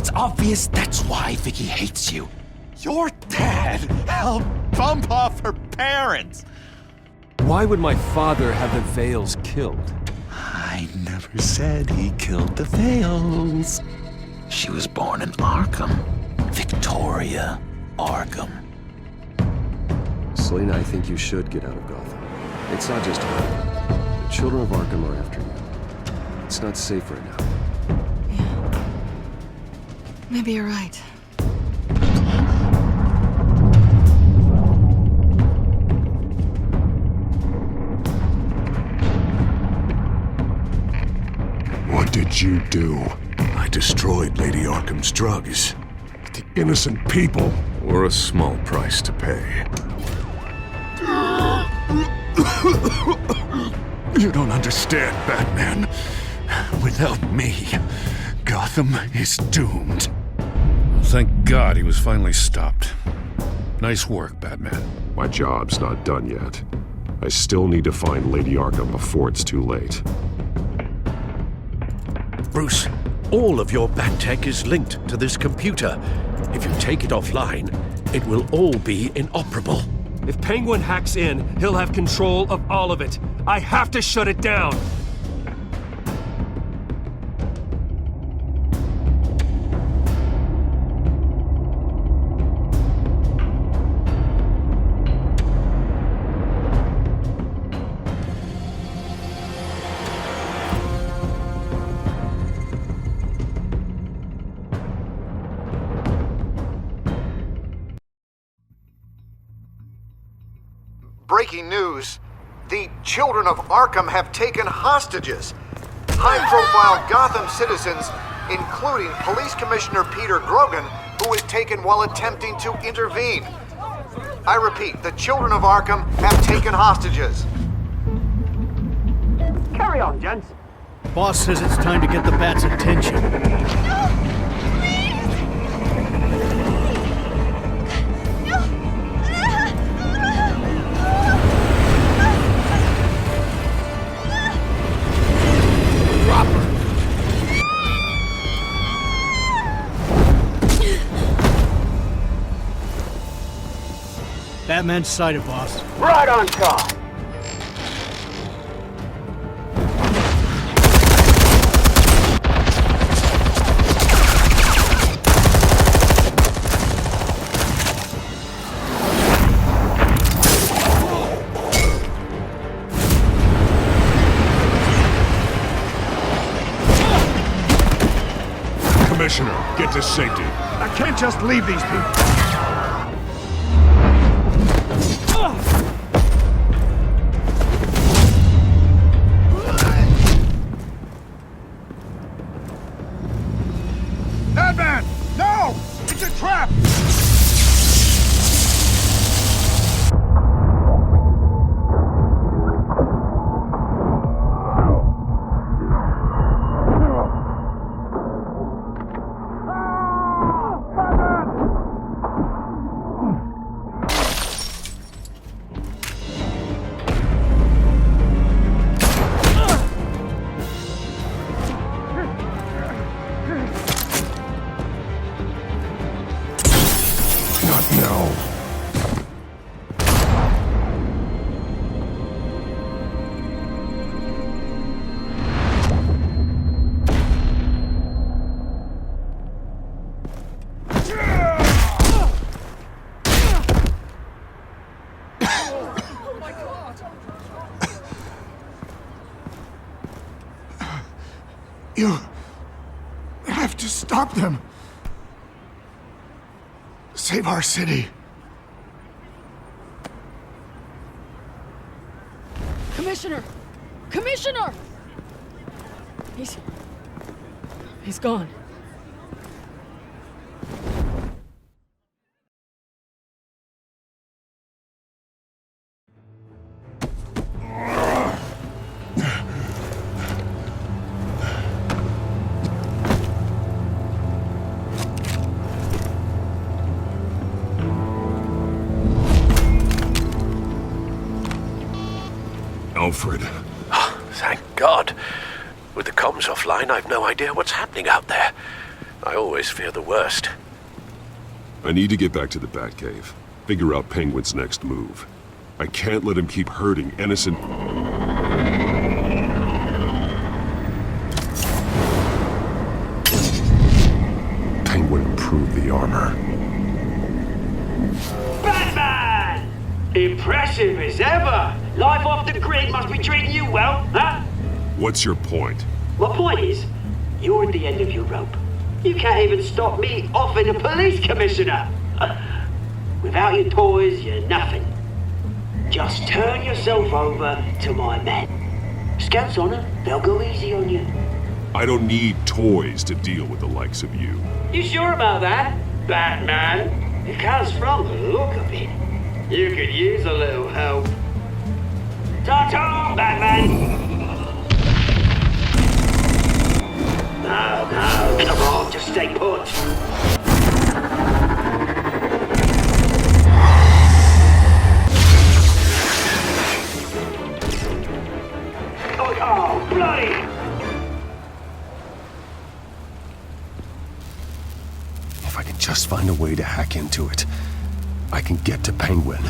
It's obvious that's why Vicky hates you. Your dad helped bump off her parents. Why would my father have the Vales killed? I never said he killed the Vales. She was born in Arkham. Victoria Arkham. Selena, I think you should get out of Gotham. It's not just her. The children of Arkham are after you. It's not safe right now. Yeah. Maybe you're right. What did you do? I destroyed Lady Arkham's drugs. The innocent people were a small price to pay. You don't understand, Batman. Without me, Gotham is doomed. Thank God he was finally stopped. Nice work, Batman. My job's not done yet. I still need to find Lady Arkham before it's too late. Bruce, all of your Bat-Tech is linked to this computer. If you take it offline, it will all be inoperable. If Penguin hacks in, he'll have control of all of it. I have to shut it down! Breaking news. The children of Arkham have taken hostages. High-profile Gotham citizens, including Police Commissioner Peter Grogan, who was taken while attempting to intervene. I repeat, the children of Arkham have taken hostages. Carry on, gents. Boss says it's time to get the Bat's attention. Batman's sighted, boss. Right on top. Commissioner, get to safety. I can't just leave these people. Batman! No! It's a trap! Not now. You have to stop them. Save our city. Commissioner! Commissioner! He's gone. Alfred. Oh, thank God. With the comms offline, I've no idea what's happening out there. I always fear the worst. I need to get back to the Batcave. Figure out Penguin's next move. I can't let him keep hurting innocent... Penguin improved the armor. Batman! Impressive as ever. Life off the grid must be treating you well, huh? What's your point? My point is, you're at the end of your rope. You can't even stop me offing a police commissioner. Without your toys, you're nothing. Just turn yourself over to my men. Scouts on her, they'll go easy on you. I don't need toys to deal with the likes of you. You sure about that, Batman? Because from the look of it, you could use a little help. Ta-ta, Batman! No, come on, just stay put. Oh, bloody! If I can just find a way to hack into it, I can get to Penguin.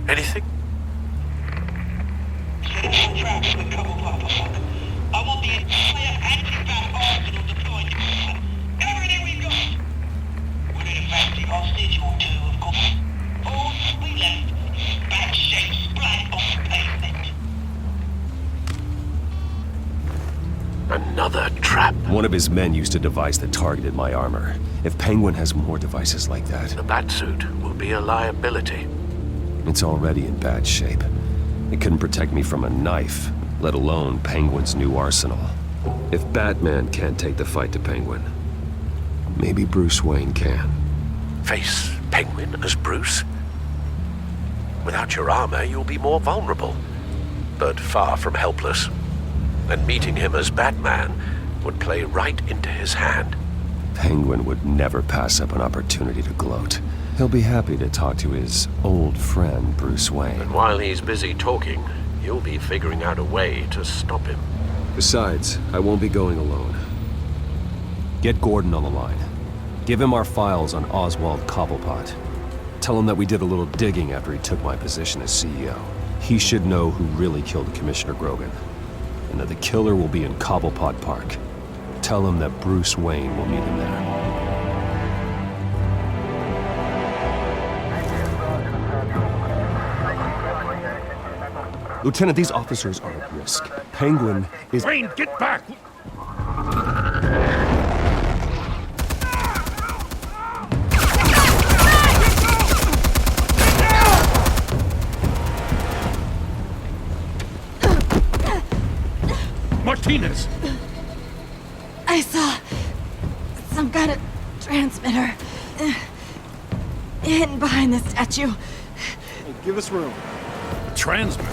Anything? I want the entire anti-bat arsenal deployed. Everything we got. We need a fancy hostage or two, of course. All we left is bad shape splat on the pavement. Another trap. One of his men used a device that targeted my armor. If Penguin has more devices like that, The Batsuit will be a liability. it's already in bad shape. It couldn't protect me from a knife, let alone Penguin's new arsenal. If Batman can't take the fight to Penguin, maybe Bruce Wayne can. Face Penguin as Bruce? Without your armor, you'll be more vulnerable, but far from helpless. And meeting him as Batman would play right into his hand. Penguin would never pass up an opportunity to gloat. He'll be happy to talk to his old friend, Bruce Wayne. And while he's busy talking, you'll be figuring out a way to stop him. Besides, I won't be going alone. Get Gordon on the line. Give him our files on Oswald Cobblepot. Tell him that we did a little digging after he took my position as CEO. He should know who really killed Commissioner Grogan, and that the killer will be in Cobblepot Park. Tell him that Bruce Wayne will meet him there. Lieutenant, these officers are at risk. Penguin is... Wayne, get back! Martinez! I saw some kind of transmitter hidden behind the statue. Hey, give us room. Transmit.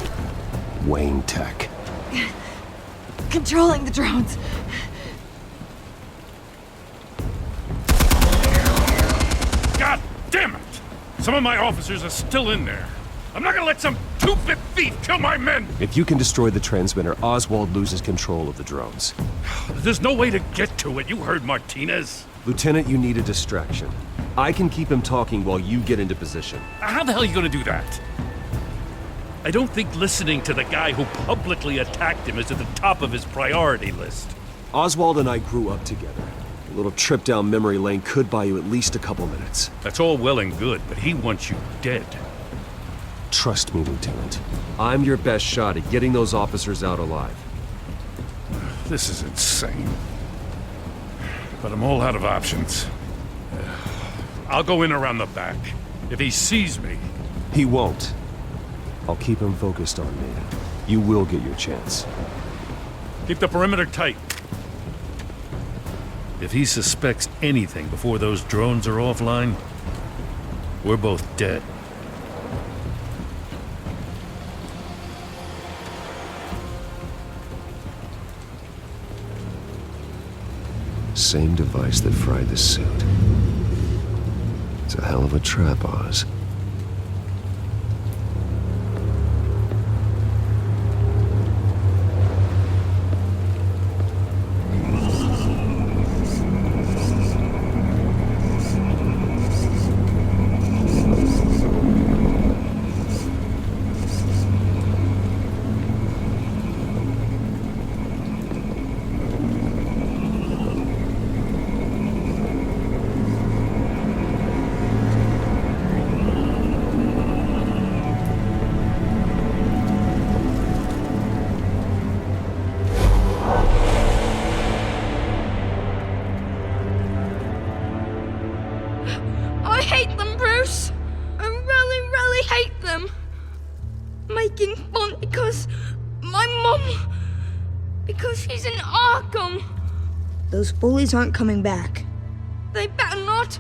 Wayne Tech. Controlling the drones. God damn it! Some of my officers are still in there. I'm not gonna let some two-bit thief kill my men! If you can destroy the transmitter, Oswald loses control of the drones. There's no way to get to it. You heard Martinez. Lieutenant, you need a distraction. I can keep him talking while you get into position. How the hell are you gonna do that? I don't think listening to the guy who publicly attacked him is at the top of his priority list. Oswald and I grew up together. A little trip down memory lane could buy you at least a couple minutes. That's all well and good, but he wants you dead. Trust me, Lieutenant. I'm your best shot at getting those officers out alive. This is insane. But I'm all out of options. I'll go in around the back. If he sees me... He won't. I'll keep him focused on me. You will get your chance. Keep the perimeter tight. If he suspects anything before those drones are offline, we're both dead. Same device that fried the suit. It's a hell of a trap, Oz. I hate them, Bruce. I really, really hate them. Making fun because my mum... because she's in Arkham. Those bullies aren't coming back. They better not.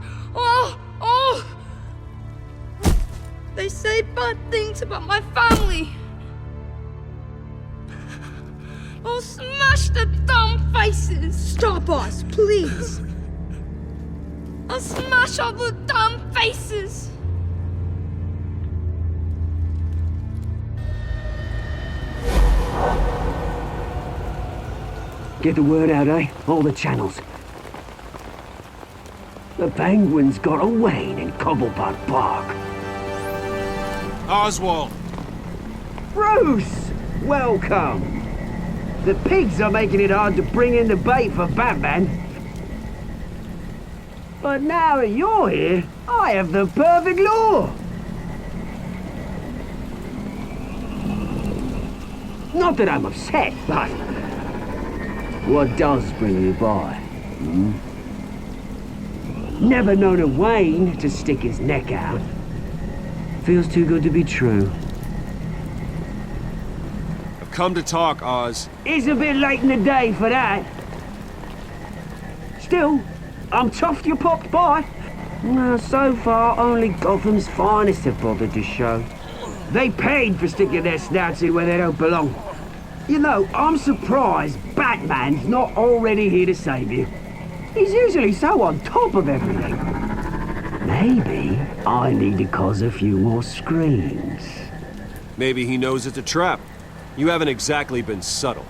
They say bad things about my family. I'll smash the dumb faces. Stop us, please. I'll smash all the damn faces! Get the word out, eh? All the channels. The Penguin's got a Wayne in Cobblepot Park. Oswald! Bruce! Welcome! The pigs are making it hard to bring in the bait for Batman. But now that you're here, I have the perfect lure! Not that I'm upset, but... what does bring you by? Never known a Wayne to stick his neck out. Feels too good to be true. I've come to talk, Oz. It's a bit late in the day for that. Still, I'm chuffed you popped by. Well, so far, only Gotham's finest have bothered to show. They paid for sticking their snouts in where they don't belong. You know, I'm surprised Batman's not already here to save you. He's usually so on top of everything. Maybe I need to cause a few more screams. Maybe he knows it's a trap. You haven't exactly been subtle.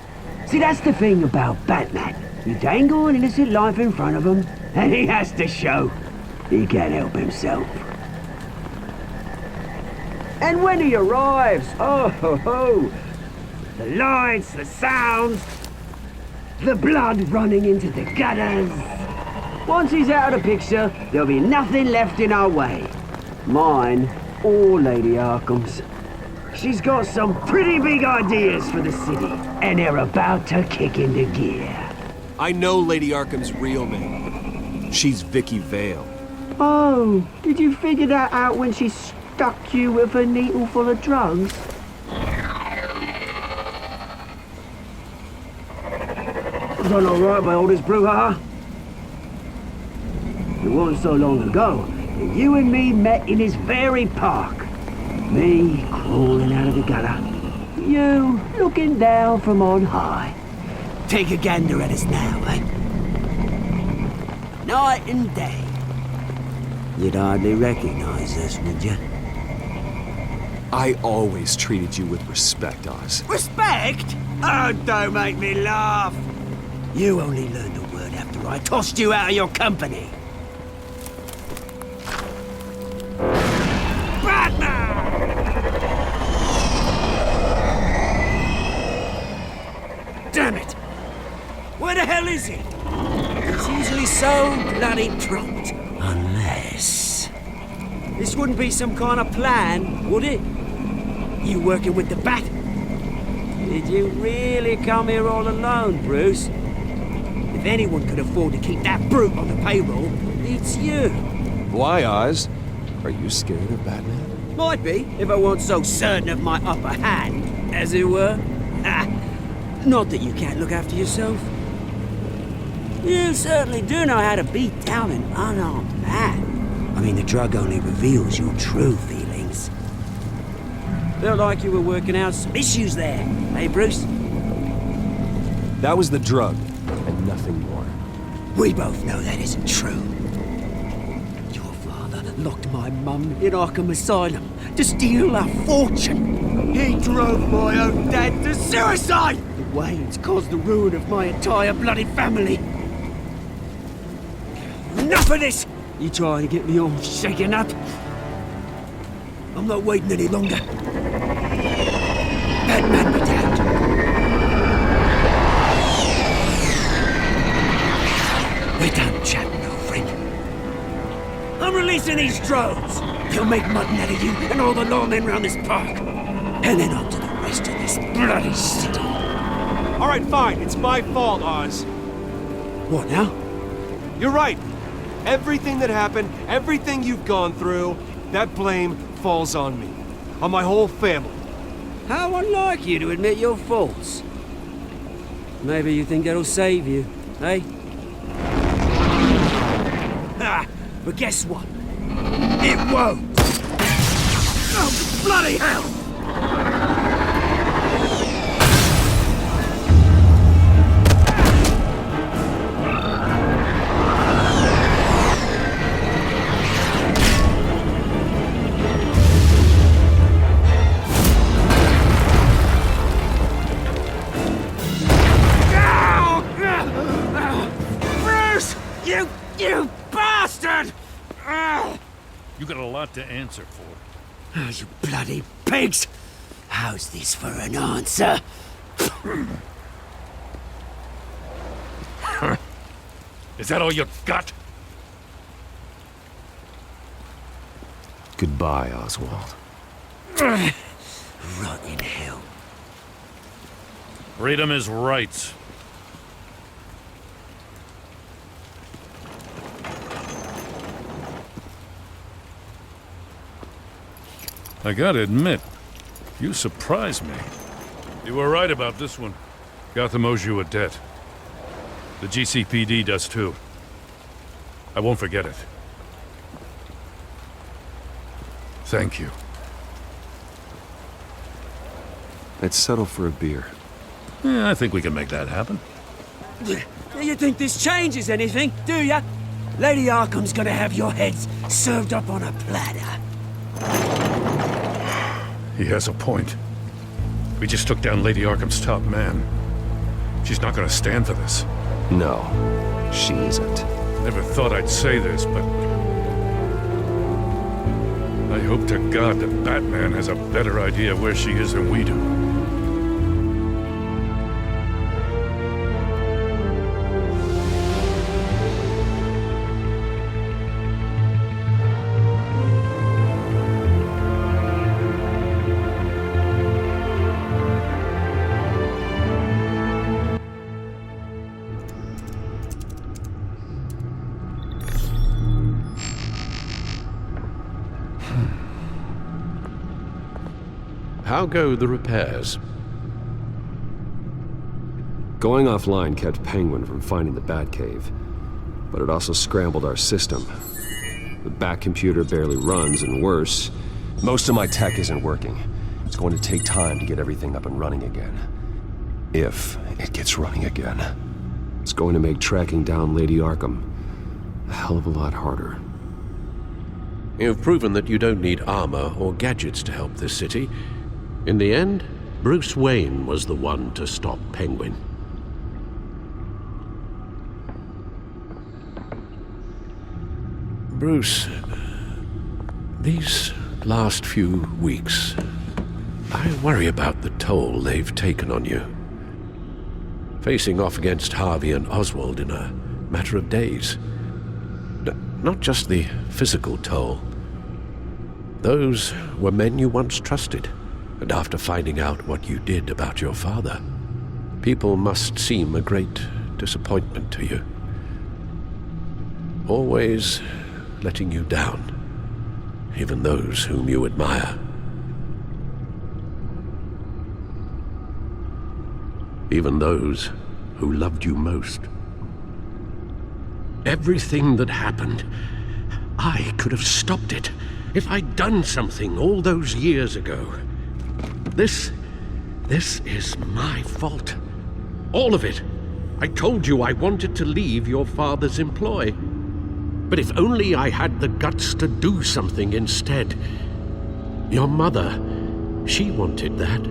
See, that's the thing about Batman. You dangle an innocent life in front of him, and he has to show he can't help himself. And when he arrives, oh ho ho! The lights, the sounds, the blood running into the gutters. Once he's out of the picture, there'll be nothing left in our way. Mine or Lady Arkham's. She's got some pretty big ideas for the city, and they're about to kick into gear. I know Lady Arkham's real name. She's Vicky Vale. Oh, did you figure that out when she stuck you with a needle full of drugs? Done all right by all this brouhaha. It wasn't so long ago that you and me met in this very park. Me crawling out of the gutter. You looking down from on high. Take a gander at us now, eh? Night and day. You'd hardly recognize us, would you? I always treated you with respect, Oz. Respect? Oh, don't make me laugh. You only learned the word after I tossed you out of your company. Batman! Damn it! Where the hell is he? He's usually so bloody prompt. Unless... this wouldn't be some kind of plan, would it? You working with the Bat? Did you really come here all alone, Bruce? If anyone could afford to keep that brute on the payroll, it's you. Why, Oz? Are you scared of Batman? Might be, if I weren't so certain of my upper hand, as it were. Not that you can't look after yourself. You certainly do know how to beat down an unarmed man. I mean, the drug only reveals your true feelings. Felt like you were working out some issues there, eh, Bruce? That was the drug, and nothing more. We both know that isn't true. Your father locked my mum in Arkham Asylum to steal our fortune. He drove my own dad to suicide! The Waynes caused the ruin of my entire bloody family. Enough of this! You trying to get me all shaken up? I'm not waiting any longer. Batman be damned. We're done chatting, old friend. I'm releasing these drones. They'll make mutton out of you and all the lawmen round this park. And then on to the rest of this bloody city. All right, fine. It's my fault, Oz. What now? You're right. Everything that happened, everything you've gone through, that blame falls on me. On my whole family. How unlike you to admit your faults. Maybe you think that'll save you, eh? Ha! But guess what? It won't! Oh, bloody hell! You bastard! You got a lot to answer for. Oh, you bloody pigs! How's this for an answer? Is that all you got? Goodbye, Oswald. Rot in hell. Read him his rights. I gotta admit, you surprised me. You were right about this one. Gotham owes you a debt. The GCPD does too. I won't forget it. Thank you. I'd settle for a beer. Yeah, I think we can make that happen. You think this changes anything, do ya? Lady Arkham's gonna have your heads served up on a platter. He has a point. We just took down Lady Arkham's top man. She's not gonna stand for this. No, she isn't. Never thought I'd say this, but I hope to God that Batman has a better idea where she is than we do. How go the repairs? Going offline kept Penguin from finding the Batcave, but it also scrambled our system. The Bat computer barely runs, and worse, most of my tech isn't working. It's going to take time to get everything up and running again. If it gets running again. It's going to make tracking down Lady Arkham a hell of a lot harder. You've proven that you don't need armor or gadgets to help this city. In the end, Bruce Wayne was the one to stop Penguin. Bruce, these last few weeks, I worry about the toll they've taken on you. Facing off against Harvey and Oswald in a matter of days. Not just the physical toll. Those were men you once trusted. And after finding out what you did about your father, people must seem a great disappointment to you. Always letting you down, even those whom you admire. Even those who loved you most. Everything that happened, I could have stopped it if I'd done something all those years ago. This is my fault. All of it. I told you I wanted to leave your father's employ. But if only I had the guts to do something instead. Your mother, she wanted that.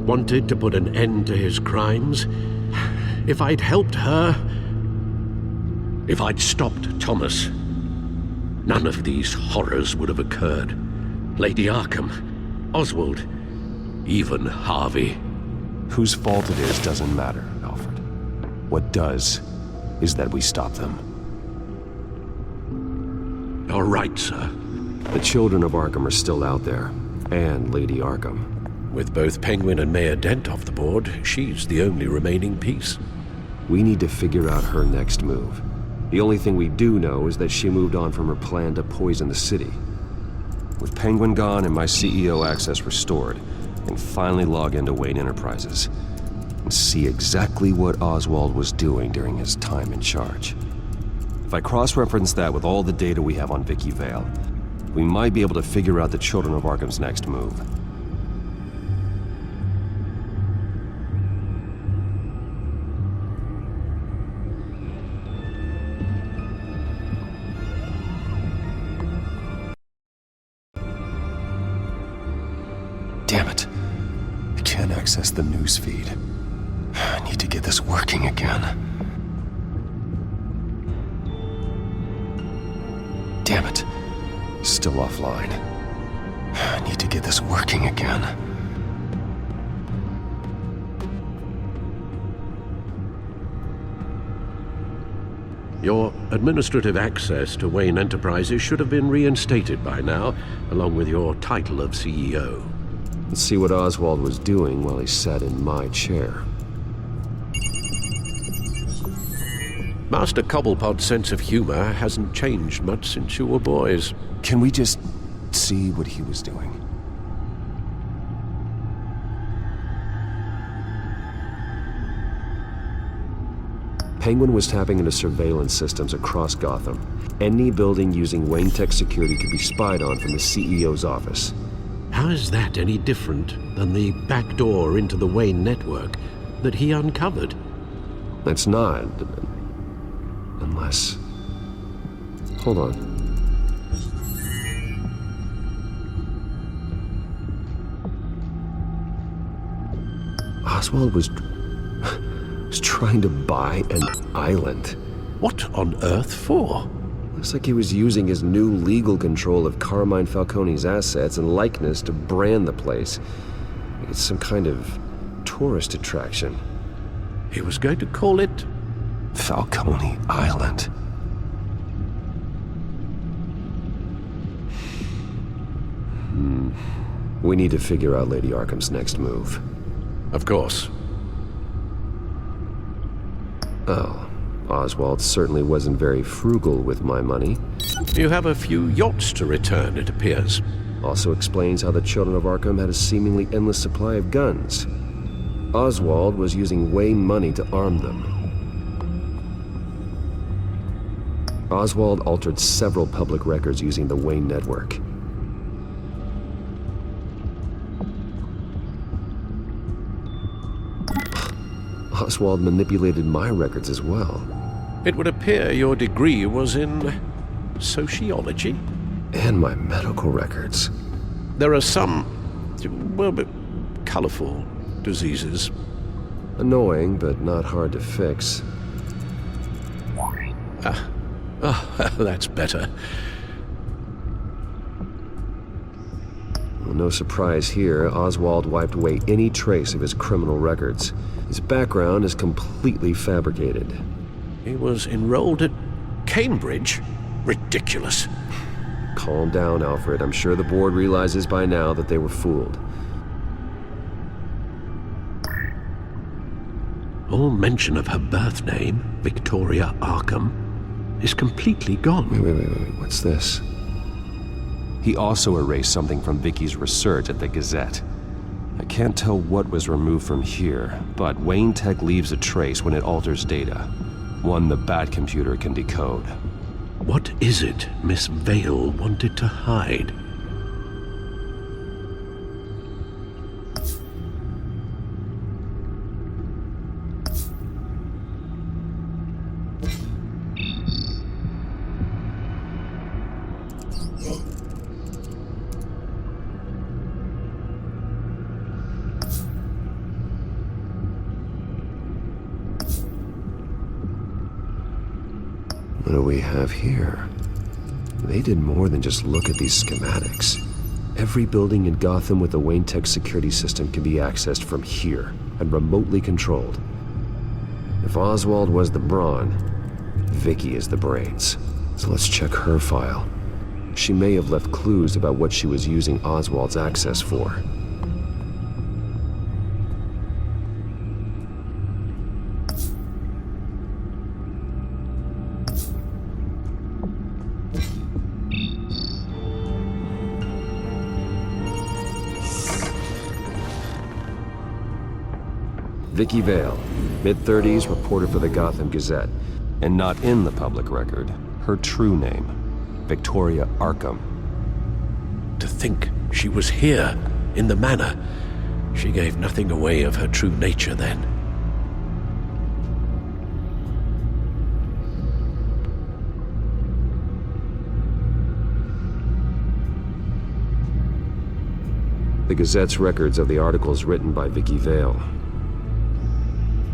Wanted to put an end to his crimes. If I'd helped her, if I'd stopped Thomas, none of these horrors would have occurred. Lady Arkham, Oswald, even Harvey. Whose fault it is doesn't matter, Alfred. What does is that we stop them. All right, sir. The children of Arkham are still out there, and Lady Arkham. With both Penguin and Mayor Dent off the board, she's the only remaining piece. We need to figure out her next move. The only thing we do know is that she moved on from her plan to poison the city. With Penguin gone and my CEO access restored, I can finally log into Wayne Enterprises and see exactly what Oswald was doing during his time in charge. If I cross-reference that with all the data we have on Vicky Vale, we might be able to figure out the Children of Arkham's next move. Damn it. I can't access the news feed. I need to get this working again. Damn it. Still offline. I need to get this working again. Your administrative access to Wayne Enterprises should have been reinstated by now, along with your title of CEO. Let's see what Oswald was doing while he sat in my chair. Master Cobblepot's sense of humor hasn't changed much since you were boys. Can we just see what he was doing? Penguin was tapping into surveillance systems across Gotham. Any building using Wayne Tech security could be spied on from the CEO's office. How is that any different than the back door into the Wayne network that he uncovered? That's not. Unless... Hold on. Oswald was trying to buy an island. What on earth for? Looks like he was using his new legal control of Carmine Falcone's assets and likeness to brand the place. It's some kind of tourist attraction. He was going to call it Falcone Island. We need to figure out Lady Arkham's next move. Of course. Oh, Oswald certainly wasn't very frugal with my money. You have a few yachts to return, it appears. Also explains how the Children of Arkham had a seemingly endless supply of guns. Oswald was using Wayne money to arm them. Oswald altered several public records using the Wayne network. Oswald manipulated my records as well. It would appear your degree was in sociology? And my medical records. There are some, well, colorful diseases. Annoying, but not hard to fix. That's better. Well, no surprise here, Oswald wiped away any trace of his criminal records. His background is completely fabricated. He was enrolled at Cambridge? Ridiculous. Calm down, Alfred. I'm sure the board realizes by now that they were fooled. All mention of her birth name, Victoria Arkham, is completely gone. Wait. What's this? He also erased something from Vicky's research at the Gazette. I can't tell what was removed from here, but Wayne Tech leaves a trace when it alters data. One the Bat computer can decode. What is it Miss Vale wanted to hide? What do we have here? They did more than just look at these schematics. Every building in Gotham with a Wayne Tech security system can be accessed from here and remotely controlled. If Oswald was the brawn, Vicky is the brains. So let's check her file. She may have left clues about what she was using Oswald's access for. Vicky Vale, mid-30s, reporter for the Gotham Gazette. And not in the public record, her true name, Victoria Arkham. To think she was here, in the manor. She gave nothing away of her true nature then. The Gazette's records of the articles written by Vicky Vale.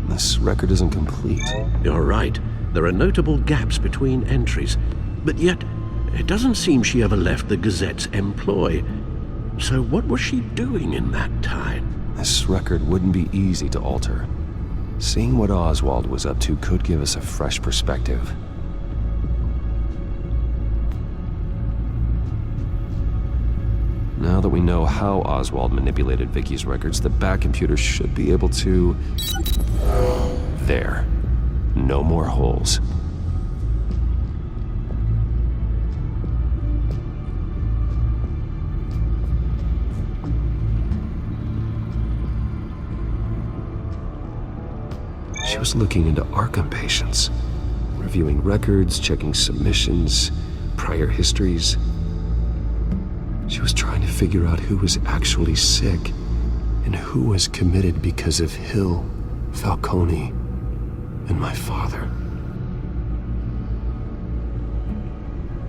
This record isn't complete. You're right. There are notable gaps between entries, but yet it doesn't seem she ever left the Gazette's employ. So what was she doing in that time? This record wouldn't be easy to alter. Seeing what Oswald was up to could give us a fresh perspective. Now that we know how Oswald manipulated Vicky's records, the back computer should be able to... There. No more holes. She was looking into Arkham patients, reviewing records, checking submissions, prior histories. She was trying to figure out who was actually sick and who was committed because of Hill, Falcone, and my father.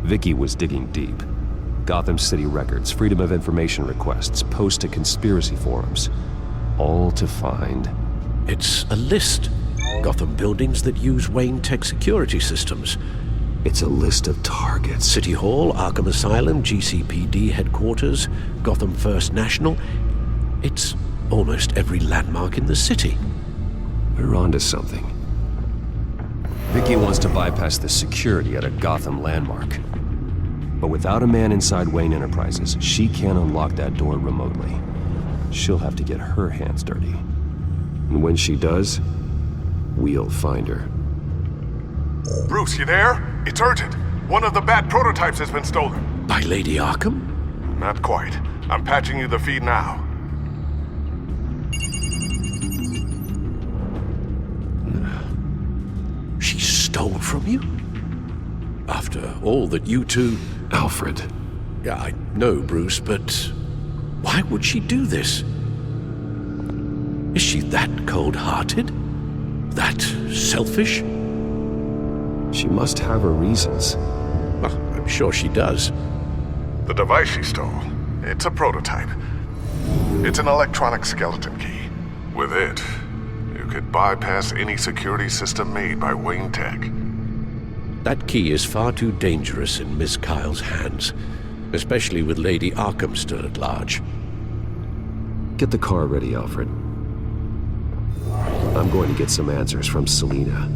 Vicky was digging deep. Gotham City records, Freedom of Information requests, posts to conspiracy forums. All to find... It's a list. Gotham buildings that use Wayne Tech security systems. It's a list of targets. City Hall, Arkham Asylum, GCPD headquarters, Gotham First National. It's almost every landmark in the city. We're onto something. Vicky wants to bypass the security at a Gotham landmark. But without a man inside Wayne Enterprises, she can't unlock that door remotely. She'll have to get her hands dirty. And when she does, we'll find her. Bruce, you there? It's urgent. One of the Bat prototypes has been stolen. By Lady Arkham? Not quite. I'm patching you the feed now. She stole from you? After all that you two... Alfred. Yeah, I know, Bruce, but why would she do this? Is she that cold-hearted? That selfish? She must have her reasons. Well, I'm sure she does. The device she stole, it's a prototype. It's an electronic skeleton key. With it, you could bypass any security system made by Wayne Tech. That key is far too dangerous in Miss Kyle's hands, especially with Lady Arkham still at large. Get the car ready, Alfred. I'm going to get some answers from Selina.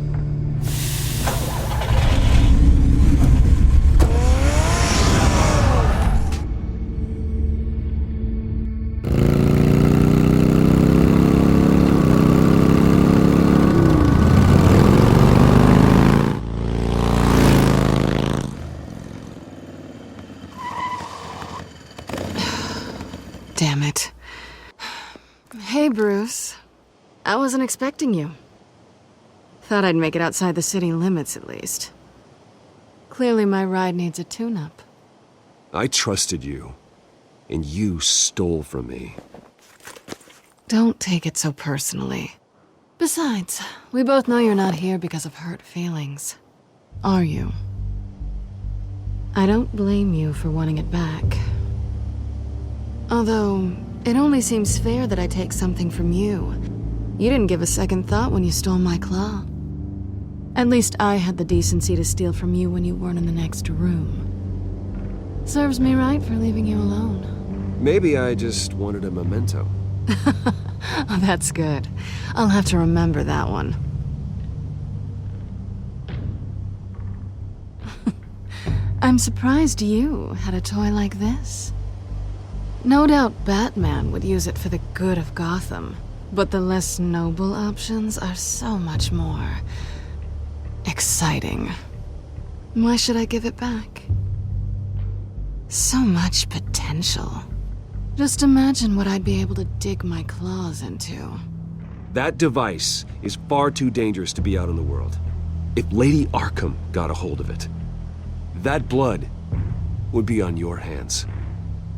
Damn it. Hey, Bruce. I wasn't expecting you. Thought I'd make it outside the city limits, at least. Clearly my ride needs a tune-up. I trusted you, and you stole from me. Don't take it so personally. Besides, we both know you're not here because of hurt feelings. Are you? I don't blame you for wanting it back. Although, it only seems fair that I take something from you. You didn't give a second thought when you stole my claw. At least I had the decency to steal from you when you weren't in the next room. Serves me right for leaving you alone. Maybe I just wanted a memento. Oh, that's good. I'll have to remember that one. I'm surprised you had a toy like this. No doubt Batman would use it for the good of Gotham, but the less noble options are so much more exciting. Why should I give it back? So much potential. Just imagine what I'd be able to dig my claws into. That device is far too dangerous to be out in the world. If Lady Arkham got a hold of it, that blood would be on your hands.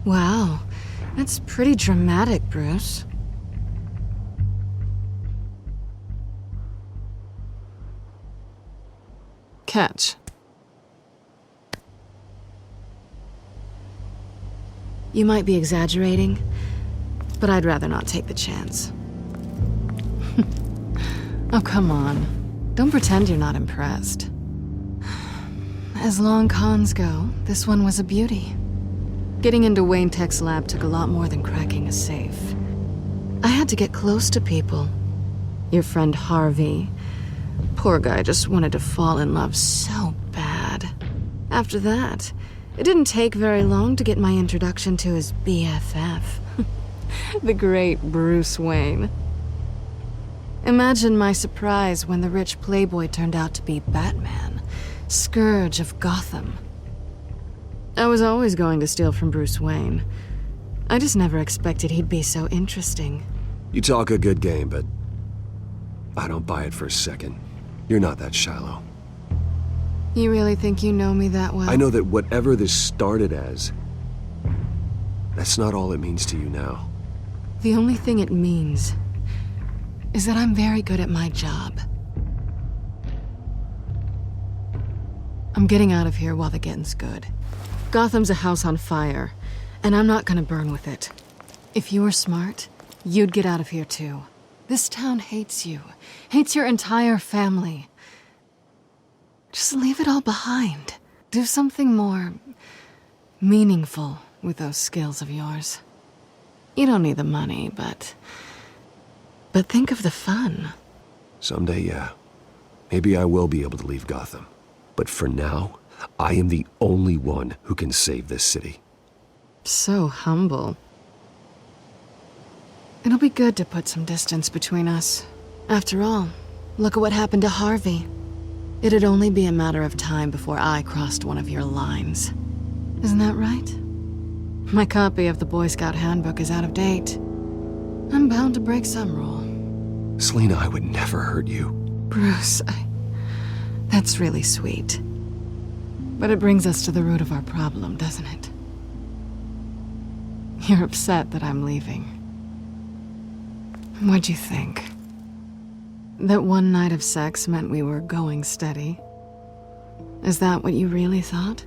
Wow, that's pretty dramatic, Bruce. Catch. You might be exaggerating, but I'd rather not take the chance. Oh, come on. Don't pretend you're not impressed. As long cons go, this one was a beauty. Getting into Wayne Tech's lab took a lot more than cracking a safe. I had to get close to people. Your friend Harvey. Poor guy just wanted to fall in love so bad. After that, it didn't take very long to get my introduction to his BFF. The great Bruce Wayne. Imagine my surprise when the rich playboy turned out to be Batman, Scourge of Gotham. I was always going to steal from Bruce Wayne. I just never expected he'd be so interesting. You talk a good game, but I don't buy it for a second. You're not that shallow. You really think you know me that well? I know that whatever this started as, that's not all it means to you now. The only thing it means is that I'm very good at my job. I'm getting out of here while the getting's good. Gotham's a house on fire, and I'm not gonna burn with it. If you were smart, you'd get out of here too. This town hates you, hates your entire family. Just leave it all behind. Do something more meaningful with those skills of yours. You don't need the money, but think of the fun. Someday, yeah. Maybe I will be able to leave Gotham. But for now, I am the only one who can save this city. So humble. It'll be good to put some distance between us. After all, look at what happened to Harvey. It'd only be a matter of time before I crossed one of your lines. Isn't that right? My copy of the Boy Scout Handbook is out of date. I'm bound to break some rule. Selina, I would never hurt you. Bruce, that's really sweet. But it brings us to the root of our problem, doesn't it? You're upset that I'm leaving. What'd you think? That one night of sex meant we were going steady? Is that what you really thought?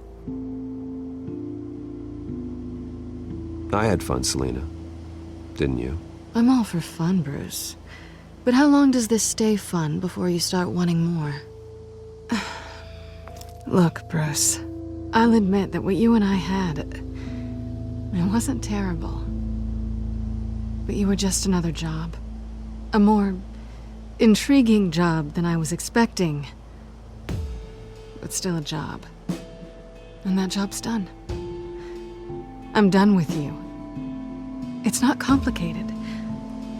I had fun, Selina. Didn't you? I'm all for fun, Bruce. But how long does this stay fun before you start wanting more? Look, Bruce, I'll admit that what you and I had, it wasn't terrible. But you were just another job. A more intriguing job than I was expecting. But still a job. And that job's done. I'm done with you. It's not complicated.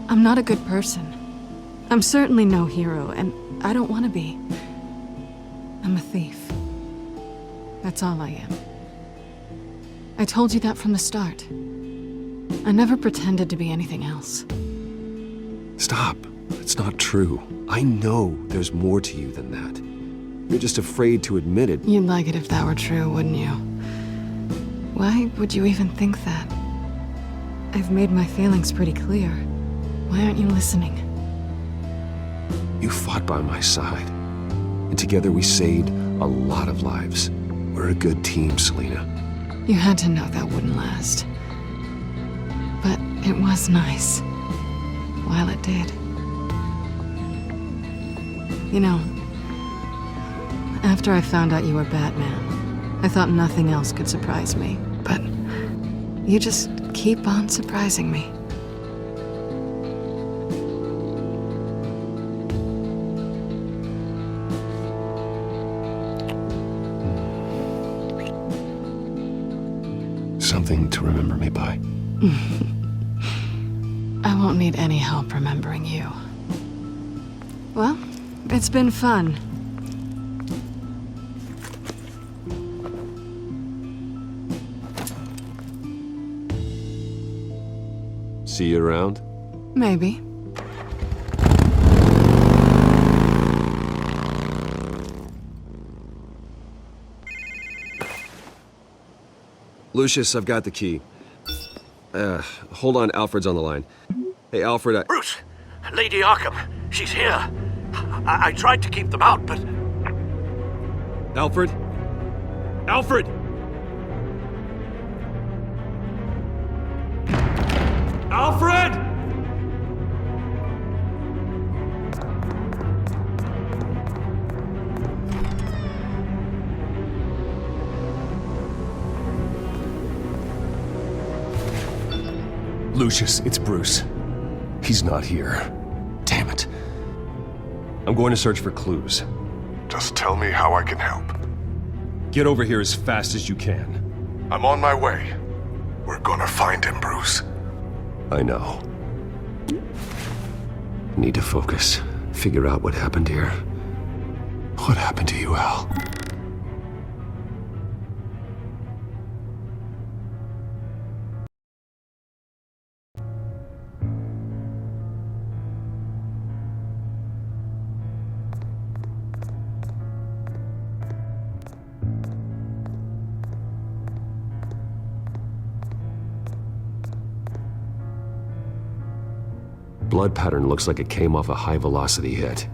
I'm not a good person. I'm certainly no hero, and I don't want to be. I'm a thief. That's all I am. I told you that from the start. I never pretended to be anything else. Stop. It's not true. I know there's more to you than that. You're just afraid to admit it. You'd like it if that were true, wouldn't you? Why would you even think that? I've made my feelings pretty clear. Why aren't you listening? You fought by my side. And together we saved a lot of lives. We're a good team, Selina. You had to know that wouldn't last. But it was nice. While it did. You know, After I found out you were Batman, I thought nothing else could surprise me. But you just keep on surprising me. Something to remember me by. I won't need any help remembering you. Well, it's been fun. See you around? Maybe. Lucius, I've got the key. Hold on, Alfred's on the line. Hey, Alfred, Bruce! Lady Arkham, she's here. I tried to keep them out, but... Alfred? Alfred! Alfred! Lucius, it's Bruce. He's not here. Damn it. I'm going to search for clues. Just tell me how I can help. Get over here as fast as you can. I'm on my way. We're gonna find him, Bruce. I know. Need to focus. Figure out what happened here. What happened to you, Al? Blood pattern looks like it came off a high-velocity hit.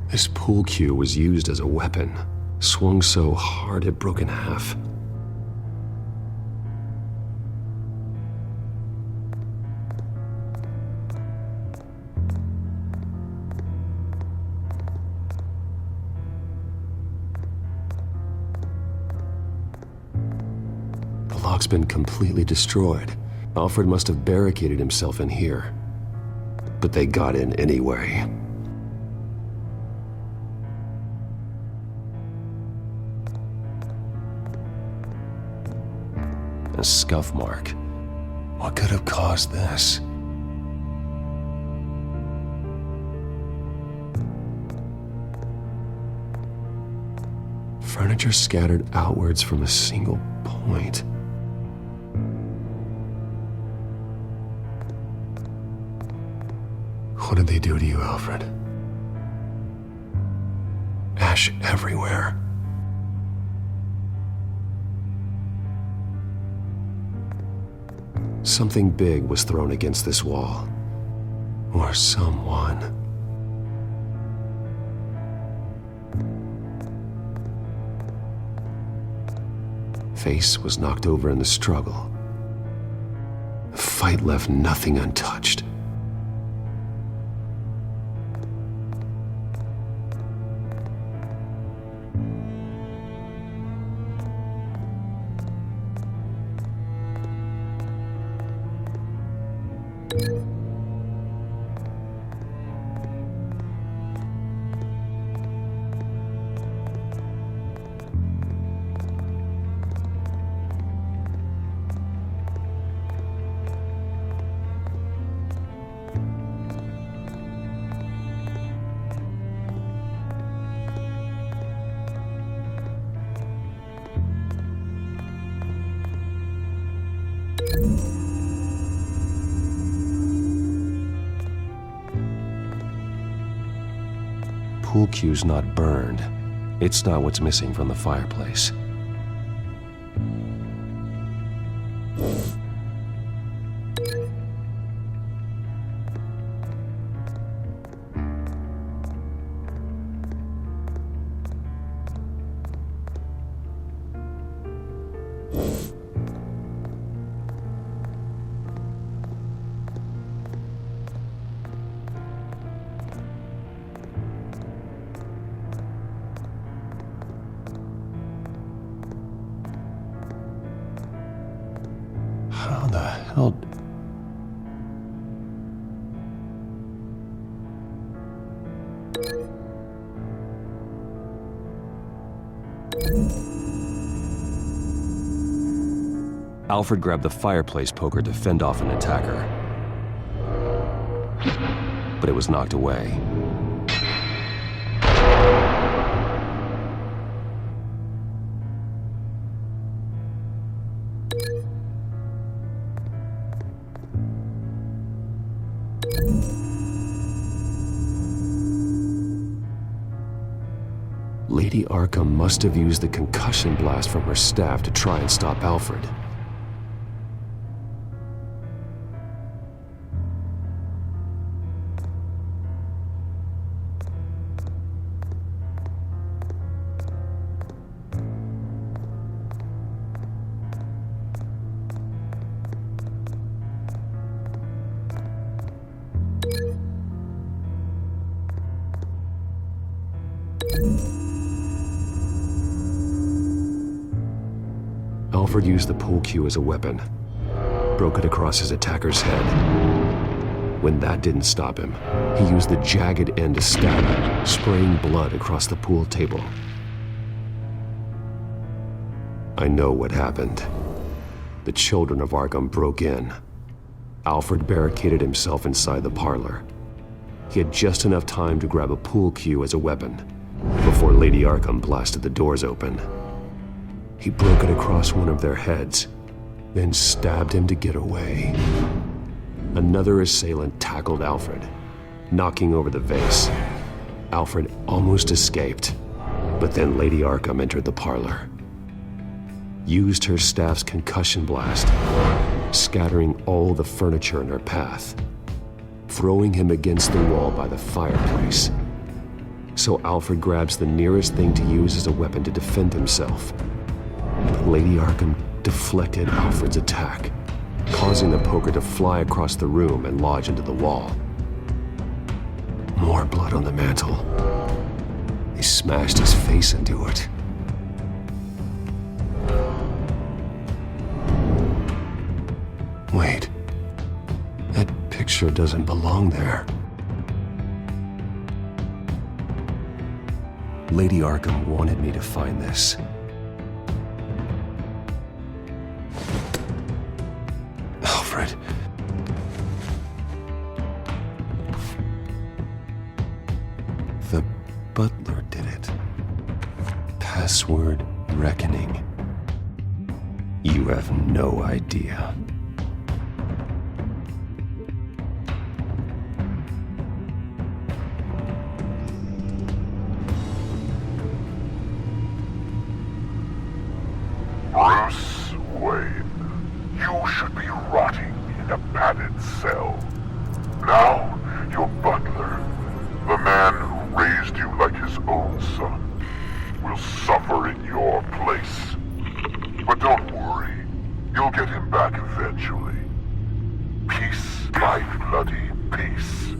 This pool cue was used as a weapon, swung so hard it broke in half. The lock's been completely destroyed. Alfred must have barricaded himself in here. But they got in anyway. A scuff mark. What could have caused this? Furniture scattered outwards from a single point. What did they do to you, Alfred? Ash everywhere. Something big was thrown against this wall. Or someone. Face was knocked over in the struggle. The fight left nothing untouched. Pool cue's not burned. It's not what's missing from the fireplace. the hell? Alfred grabbed the fireplace poker to fend off an attacker. But it was knocked away. Lady Arkham must have used the concussion blast from her staff to try and stop Alfred. Alfred used the pool cue as a weapon, broke it across his attacker's head. When that didn't stop him, he used the jagged end to stab him, spraying blood across the pool table. I know what happened. The children of Arkham broke in. Alfred barricaded himself inside the parlor. He had just enough time to grab a pool cue as a weapon before Lady Arkham blasted the doors open. He broke it across one of their heads, then stabbed him to get away. Another assailant tackled Alfred, knocking over the vase. Alfred almost escaped, but then Lady Arkham entered the parlor. Used her staff's concussion blast, scattering all the furniture in her path, throwing him against the wall by the fireplace. So Alfred grabs the nearest thing to use as a weapon to defend himself. But Lady Arkham deflected Alfred's attack, causing the poker to fly across the room and lodge into the wall. More blood on the mantel. He smashed his face into it. Wait. That picture doesn't belong there. Lady Arkham wanted me to find this. Alfred. The butler did it. Password reckoning. You have no idea. Bruce Wayne, you should be rotting in a padded cell. Now, your butler, the man who raised you like his own son, will suffer in your place. But don't worry, you'll get him back eventually. Peace, my bloody peace.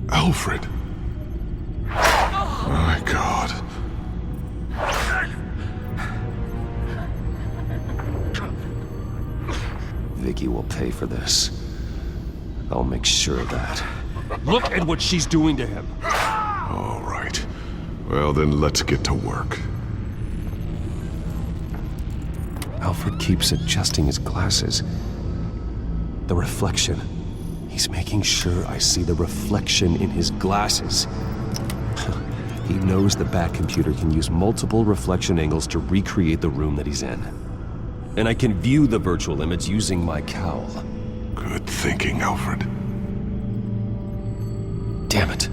Alfred. My God. Vicky will pay for this. I'll make sure of that. Look at what she's doing to him. All right. Well, then let's get to work. Alfred keeps adjusting his glasses. The reflection. He's making sure I see the reflection in his glasses. He knows the Batcomputer can use multiple reflection angles to recreate the room that he's in. And I can view the virtual image using my cowl. Good thinking, Alfred. Damn it.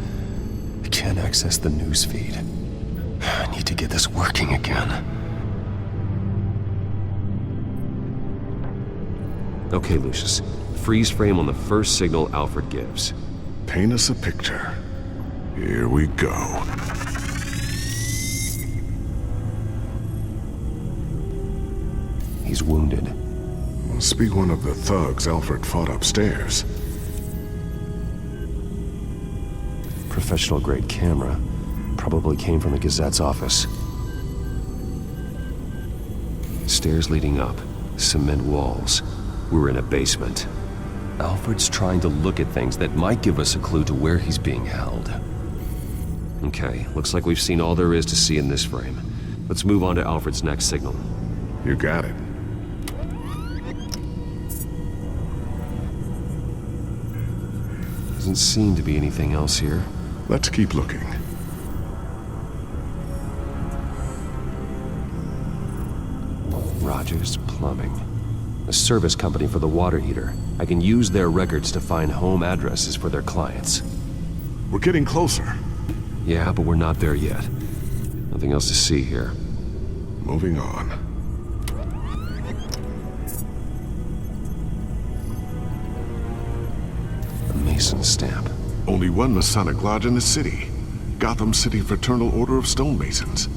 I can't access the news feed. I need to get this working again. Okay, Lucius. Freeze frame on the first signal Alfred gives. Paint us a picture. Here we go. He's wounded. Must be one of the thugs Alfred fought upstairs. Professional-grade camera. Probably came from the Gazette's office. Stairs leading up. Cement walls. We're in a basement. Alfred's trying to look at things that might give us a clue to where he's being held. Okay, looks like we've seen all there is to see in this frame. Let's move on to Alfred's next signal. You got it. Doesn't seem to be anything else here. Let's keep looking. Rogers Plumbing. A service company for the water heater. I can use their records to find home addresses for their clients. We're getting closer. Yeah, but we're not there yet. Nothing else to see here. Moving on. A Mason stamp. Only one Masonic lodge in the city. Gotham City Fraternal Order of Stonemasons.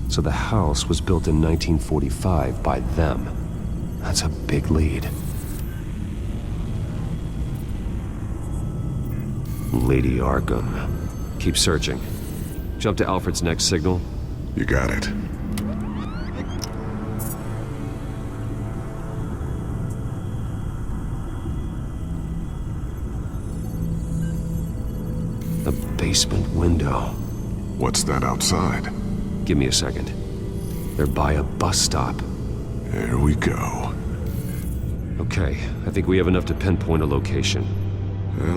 So the house was built in 1945 by them. That's a big lead. Lady Arkham. Keep searching. Jump to Alfred's next signal. You got it. The basement window. What's that outside? Give me a second. They're by a bus stop. Here we go. Okay, I think we have enough to pinpoint a location.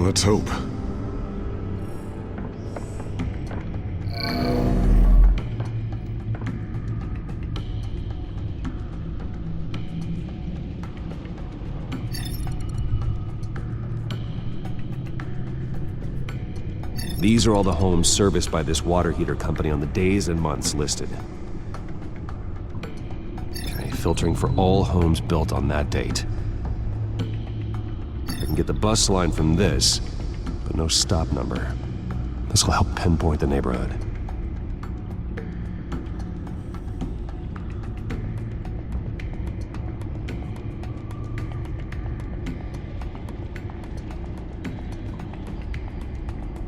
Let's hope. These are all the homes serviced by this water heater company on the days and months listed. Okay, filtering for all homes built on that date. I can get the bus line from this, but no stop number. This will help pinpoint the neighborhood.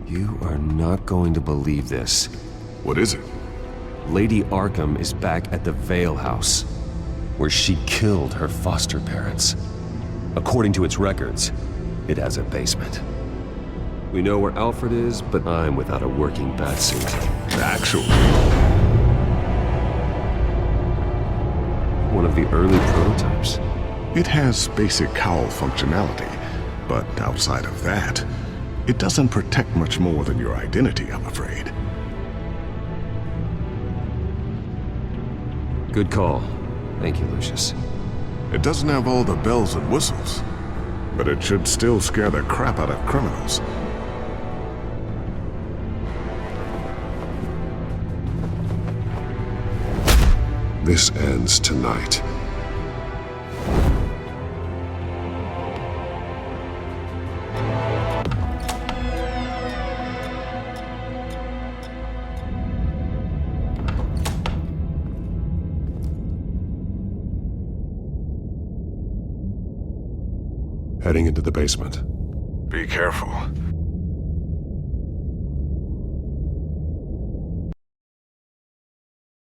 You are not going to believe this. What is it? Lady Arkham is back at the Vale House, where she killed her foster parents. According to its records, it has a basement. We know where Alfred is, but I'm without a working batsuit. Actually. One of the early prototypes. It has basic cowl functionality, but outside of that, it doesn't protect much more than your identity, I'm afraid. Good call. Thank you, Lucius. It doesn't have all the bells and whistles, but it should still scare the crap out of criminals. This ends tonight. Heading into the basement. Be careful.